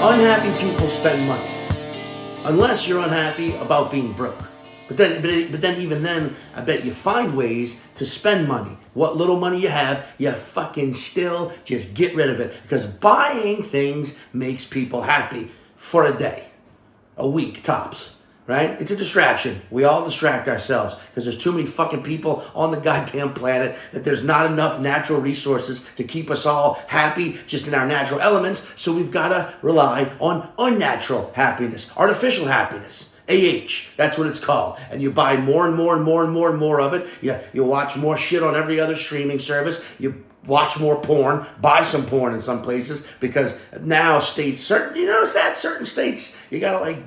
Unhappy people spend money. Unless you're unhappy about being broke. But then even then, I bet you find ways to spend money. What little money you have, you fucking still just get rid of it. Because buying things makes people happy for a day, a week tops, right? It's a distraction. We all distract ourselves because there's too many fucking people on the goddamn planet that there's not enough natural resources to keep us all happy just in our natural elements. So we've got to rely on unnatural happiness, artificial happiness. That's what it's called. And you buy more and more and more and more and more of it. You watch more shit on every other streaming service. You watch more porn, buy some porn in some places, because now you notice that certain states, you gotta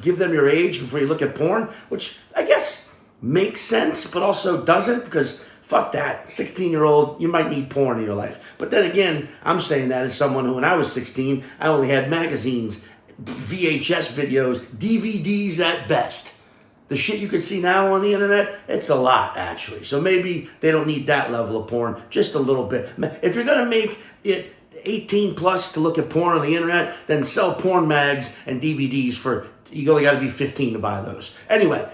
give them your age before you look at porn, which I guess makes sense, but also doesn't, because fuck that. 16-year-old, you might need porn in your life. But then again, I'm saying that as someone who, when I was 16, I only had magazines, VHS videos, DVDs at best. The shit you can see now on the internet, it's a lot, actually. So maybe they don't need that level of porn, just a little bit. If you're going to make it 18 plus to look at porn on the internet, then sell porn mags and DVDs you only got to be 15 to buy those. Anyway,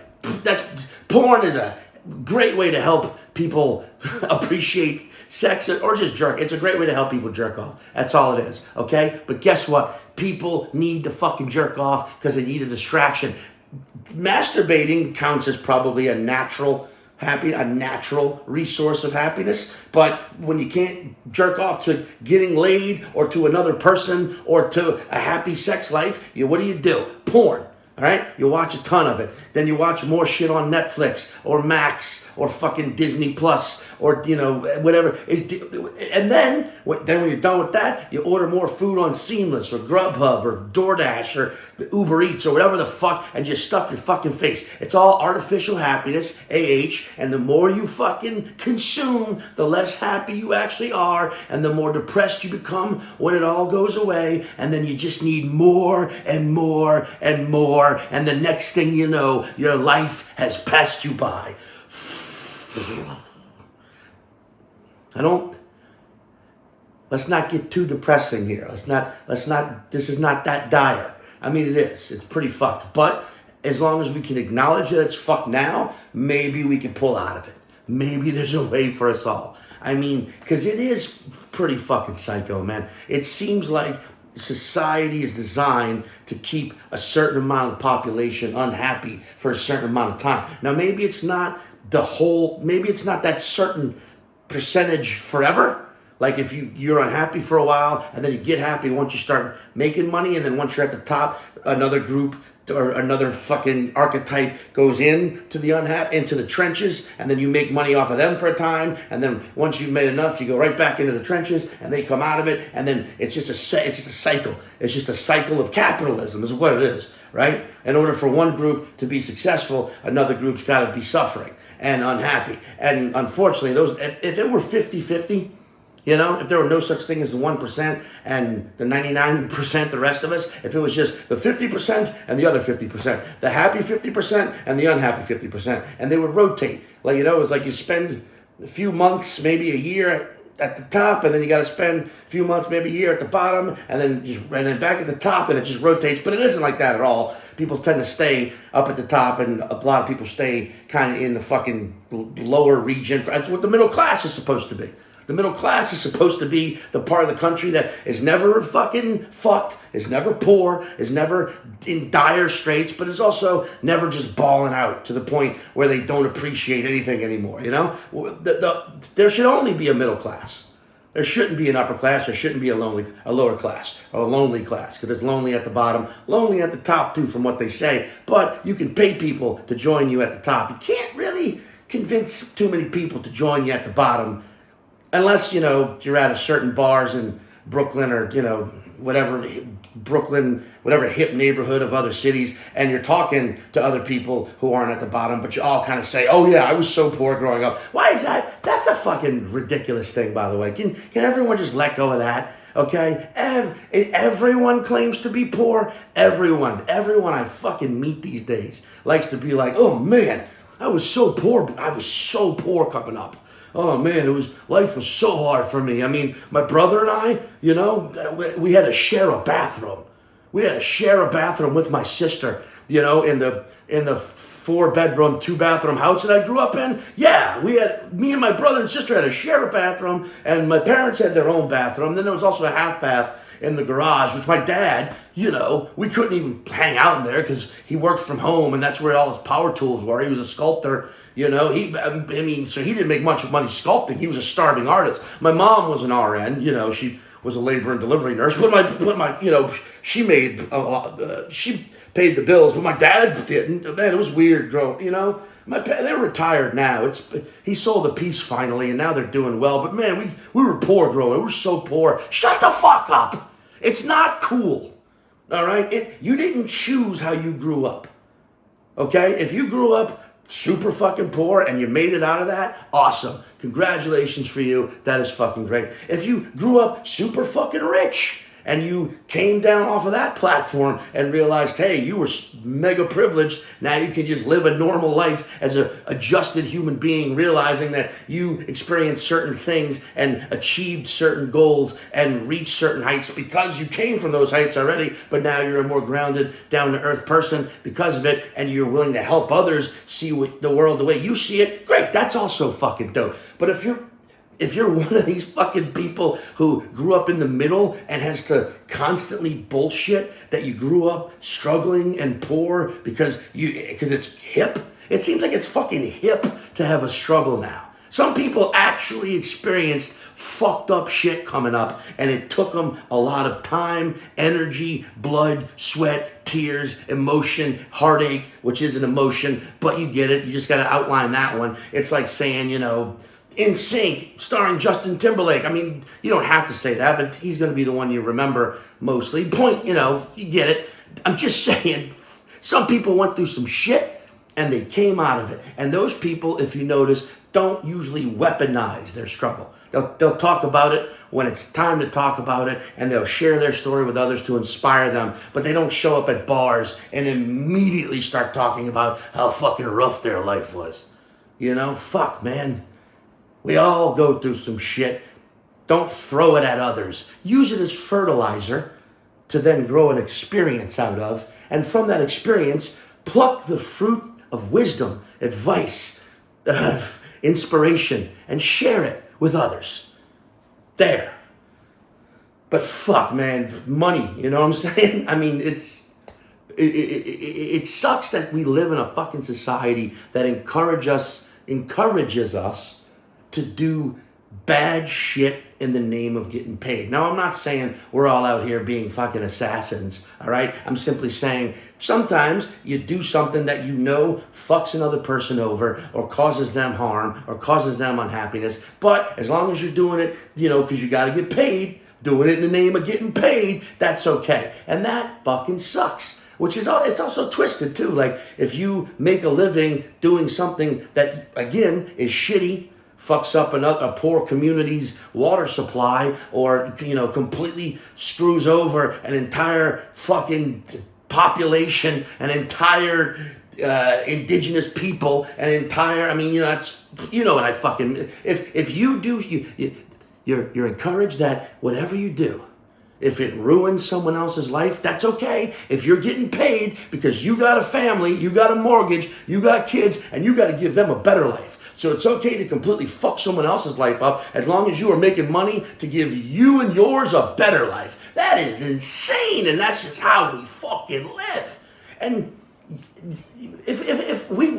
porn is a great way to help people appreciate sex or just jerk. It's a great way to help people jerk off. That's all it is, okay? But guess what? People need to fucking jerk off because they need a distraction. Masturbating counts as probably a natural resource of happiness. But when you can't jerk off to getting laid or to another person or to a happy sex life, what do? Porn. All right? You watch a ton of it. Then you watch more shit on Netflix or Max or fucking Disney Plus or, whatever. And then when you're done with that, you order more food on Seamless or Grubhub or DoorDash or Uber Eats or whatever the fuck, and just stuff your fucking face. It's all artificial happiness, and the more you fucking consume, the less happy you actually are, and the more depressed you become when it all goes away, and then you just need more and more and more, and the next thing you know, your life has passed you by. Let's not get too depressing here. This is not that dire. I mean, it is. It's pretty fucked. But as long as we can acknowledge that it's fucked now, maybe we can pull out of it. Maybe there's a way for us all. I mean, because it is pretty fucking psycho, man. It seems like society is designed to keep a certain amount of population unhappy for a certain amount of time. Now, maybe it's not that certain percentage forever. Like if you're unhappy for a while and then you get happy once you start making money, and then once you're at the top, another group or another fucking archetype goes into the trenches, and then you make money off of them for a time, and then once you've made enough, you go right back into the trenches, and they come out of it, and then it's just a cycle. It's just a cycle of capitalism is what it is, right? In order for one group to be successful, another group's got to be suffering and unhappy. And unfortunately, if it were 50-50, if there were no such thing as the 1% and the 99%, the rest of us, if it was just the 50% and the other 50%, the happy 50% and the unhappy 50%, and they would rotate. It was like you spend a few months, maybe a year at the top, and then you got to spend a few months, maybe a year at the bottom, and then back at the top, and it just rotates. But it isn't like that at all. People tend to stay up at the top, and a lot of people stay kind of in the fucking lower region. That's what the middle class is supposed to be. The middle class is supposed to be the part of the country that is never fucking fucked, is never poor, is never in dire straits, but is also never just balling out to the point where they don't appreciate anything anymore, There should only be a middle class. There shouldn't be an upper class. There shouldn't be a lower class or a lonely class, because it's lonely at the bottom, lonely at the top too, from what they say. But you can pay people to join you at the top. You can't really convince too many people to join you at the bottom, unless, you're at a certain bars in Brooklyn or, whatever hip neighborhood of other cities, and you're talking to other people who aren't at the bottom, but you all kind of say, oh yeah, I was so poor growing up. Why is that? That's a fucking ridiculous thing, by the way. Can everyone just let go of that? Okay? Everyone claims to be poor. Everyone I fucking meet these days likes to be like, oh man, I was so poor coming up. Oh man, life was so hard for me. I mean, my brother and I, we had to share a bathroom. We had to share a bathroom with my sister, in the 4-bedroom, 2-bathroom house that I grew up in. Yeah, me and my brother and sister had to share a bathroom, and my parents had their own bathroom. Then there was also a half bath in the garage, which my dad, we couldn't even hang out in there because he worked from home, and that's where all his power tools were. He was a sculptor, so he didn't make much money sculpting. He was a starving artist. My mom was an RN, she was a labor and delivery nurse, she made a lot, she paid the bills, but my dad didn't. Man, it was weird growing, they're retired now. He sold a piece finally, and now they're doing well. But man, we were poor growing. We were so poor. Shut the fuck up. It's not cool. All right? You didn't choose how you grew up. Okay? If you grew up super fucking poor and you made it out of that, awesome. Congratulations for you. That is fucking great. If you grew up super fucking rich and you came down off of that platform and realized, hey, you were mega privileged, now you can just live a normal life as an adjusted human being, realizing that you experienced certain things and achieved certain goals and reached certain heights because you came from those heights already, but now you're a more grounded, down-to-earth person because of it, and you're willing to help others see the world the way you see it, great, that's also fucking dope. But if you're one of these fucking people who grew up in the middle and has to constantly bullshit that you grew up struggling and poor because it's hip, it seems like it's fucking hip to have a struggle now. Some people actually experienced fucked up shit coming up, and it took them a lot of time, energy, blood, sweat, tears, emotion, heartache, which is an emotion, but you get it. You just got to outline that one. It's like saying, In Sync, starring Justin Timberlake. I mean, you don't have to say that, but he's going to be the one you remember mostly. Point, you get it. I'm just saying, some people went through some shit, and they came out of it. And those people, if you notice, don't usually weaponize their struggle. They'll talk about it when it's time to talk about it, and they'll share their story with others to inspire them, but they don't show up at bars and immediately start talking about how fucking rough their life was. Fuck, man. We all go through some shit. Don't throw it at others. Use it as fertilizer to then grow an experience out of. And from that experience, pluck the fruit of wisdom, advice, inspiration, and share it with others. There. But fuck, man, money, you know what I'm saying? I mean, it sucks that we live in a fucking society that encourages us to do bad shit in the name of getting paid. Now, I'm not saying we're all out here being fucking assassins, all right? I'm simply saying sometimes you do something that fucks another person over or causes them harm or causes them unhappiness. But as long as you're doing it, because you got to get paid, doing it in the name of getting paid, that's okay. And that fucking sucks. It's also twisted too. Like if you make a living doing something that, again, is shitty, fucks up a poor community's water supply, or completely screws over an entire fucking population, an entire indigenous people, that's what I fucking. If you do, you're encouraged that whatever you do, if it ruins someone else's life, that's okay. If you're getting paid because you got a family, you got a mortgage, you got kids, and you got to give them a better life. So it's okay to completely fuck someone else's life up as long as you are making money to give you and yours a better life. That is insane, and that's just how we fucking live. And if we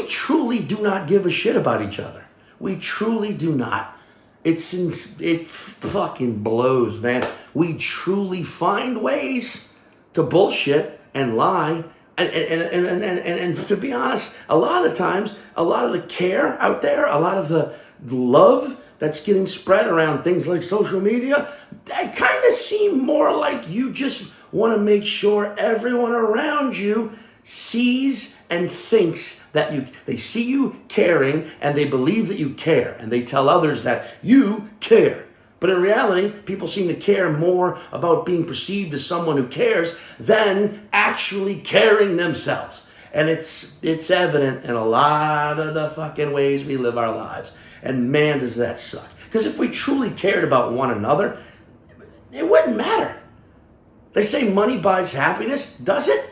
truly do not give a shit about each other. We truly do not. It fucking blows, man. We truly find ways to bullshit and lie. And to be honest, a lot of the times, a lot of the care out there, a lot of the love that's getting spread around things like social media, they kind of seem more like you just want to make sure everyone around you sees and thinks that they see you caring, and they believe that you care, and they tell others that you care. But in reality, people seem to care more about being perceived as someone who cares than actually caring themselves. And it's evident in a lot of the fucking ways we live our lives. And man, does that suck. Because if we truly cared about one another, it wouldn't matter. They say money buys happiness. Does it?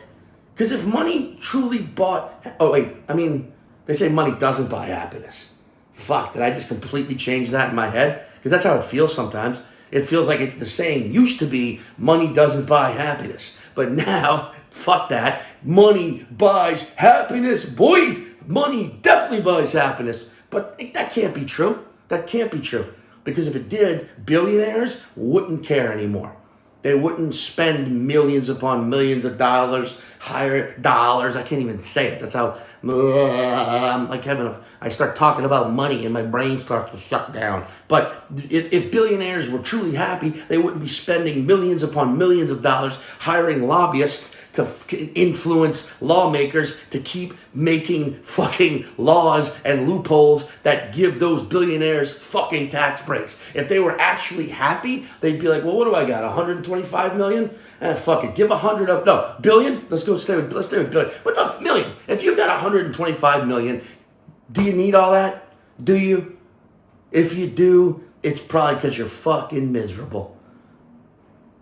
Because if money truly bought... Oh, wait. I mean, they say money doesn't buy happiness. Fuck, did I just completely change that in my head? Because that's how it feels sometimes. It feels like the saying used to be, money doesn't buy happiness. But now, fuck that. Money buys happiness. Boy, money definitely buys happiness. But that can't be true. That can't be true. Because if it did, billionaires wouldn't care anymore. They wouldn't spend millions upon millions of dollars, higher dollars. I can't even say it. That's how I'm like having I start talking about money and my brain starts to shut down. But if billionaires were truly happy, they wouldn't be spending millions upon millions of dollars hiring lobbyists to influence lawmakers to keep making fucking laws and loopholes that give those billionaires fucking tax breaks. If they were actually happy, they'd be like, well, what do I got, 125 million? Fuck it, give 100 up. No, billion? Let's stay with billion. What the million? If you've got 125 million, do you need all that? Do you? If you do, it's probably because you're fucking miserable.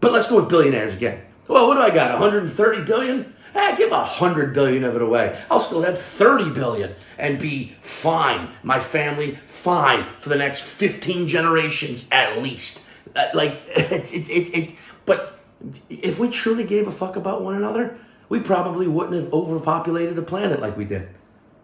But let's go with billionaires again. Well, what do I got, 130 billion? Give 100 billion of it away. I'll still have 30 billion and be fine. My family, fine for the next 15 generations at least. But if we truly gave a fuck about one another, we probably wouldn't have overpopulated the planet like we did.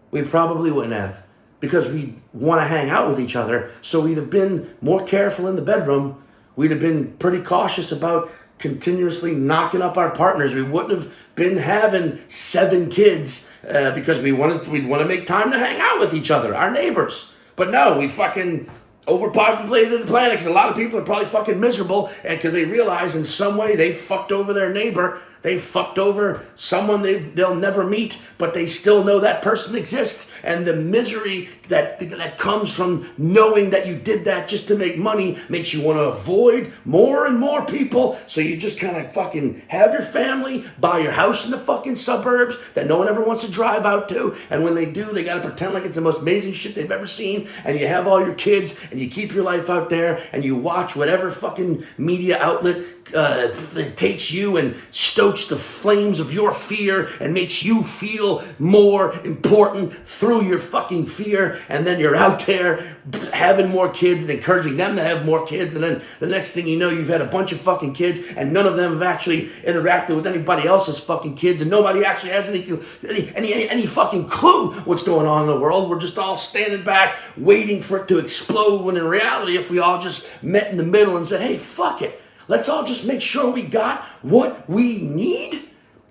We probably wouldn't have. Because we want to hang out with each other, so we'd have been more careful in the bedroom. We'd have been pretty cautious about continuously knocking up our partners. We wouldn't have been having 7 kids because we'd want to make time to hang out with each other, our neighbors. But no, we fucking overpopulated the planet because a lot of people are probably fucking miserable and because they realize in some way they fucked over their neighbor. They fucked over someone they'll never meet, but they still know that person exists. And the misery that comes from knowing that you did that just to make money makes you want to avoid more and more people. So you just kind of fucking have your family, buy your house in the fucking suburbs that no one ever wants to drive out to. And when they do, they got to pretend like it's the most amazing shit they've ever seen. And you have all your kids and you keep your life out there and you watch whatever fucking media outlet takes you and stokes the flames of your fear and makes you feel more important through your fucking fear, and then you're out there having more kids and encouraging them to have more kids, and then the next thing you know, you've had a bunch of fucking kids and none of them have actually interacted with anybody else's fucking kids, and nobody actually has any fucking clue what's going on in the world. We're just all standing back waiting for it to explode, when in reality, if we all just met in the middle and said, hey, fuck it, let's all just make sure we got what we need.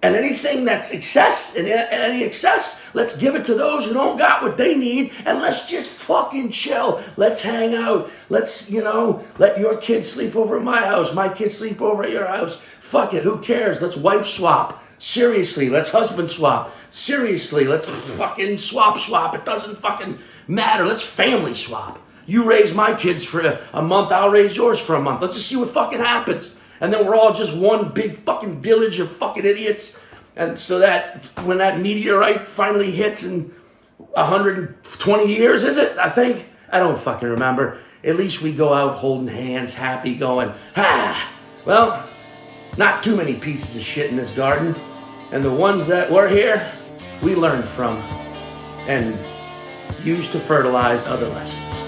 And anything that's excess, and any excess, let's give it to those who don't got what they need. And let's just fucking chill. Let's hang out. Let's, let your kids sleep over at my house. My kids sleep over at your house. Fuck it, who cares? Let's wife swap. Seriously, let's husband swap. Seriously, let's fucking swap. It doesn't fucking matter. Let's family swap. You raise my kids for a month, I'll raise yours for a month. Let's just see what fucking happens. And then we're all just one big fucking village of fucking idiots. And so that when that meteorite finally hits in 120 years, is it? I think. I don't fucking remember. At least we go out holding hands, happy, going, well, not too many pieces of shit in this garden. And the ones that were here, we learned from and used to fertilize other lessons.